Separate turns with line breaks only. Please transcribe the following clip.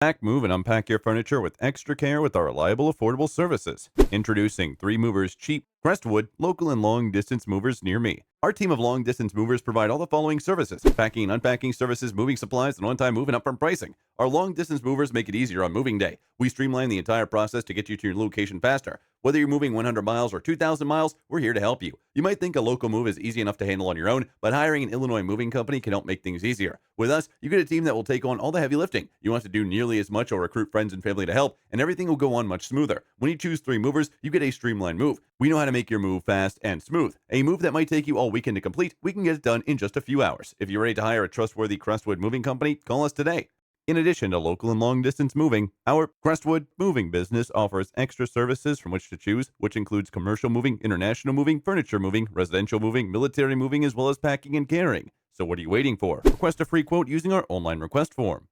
Pack, move, and unpack your furniture with extra care with our reliable, affordable services. Introducing 3 Movers Cheap, Crestwood, local and long distance movers near me. Our team of long distance movers provide all the following services: packing and unpacking services, moving supplies, and on time move and upfront pricing. Our long distance movers make it easier on moving day. We streamline the entire process to get you to your location faster. Whether you're moving 100 miles or 2,000 miles, we're here to help you. You might think a local move is easy enough to handle on your own, but hiring an Illinois moving company can help make things easier. With us, you get a team that will take on all the heavy lifting. You want to do nearly as much or recruit friends and family to help, and everything will go on much smoother. When you choose 3 Movers, you get a streamlined move. We know how to make your move fast and smooth. A move that might take you all weekend to complete, we can get it done in just a few hours. If you're ready to hire a trustworthy Crestwood moving company, call us today. In addition to local and long distance moving, our Crestwood moving business offers extra services from which to choose, which includes commercial moving, international moving, furniture moving, residential moving, military moving, as well as packing and carrying. So what are you waiting for? Request a free quote using our online request form.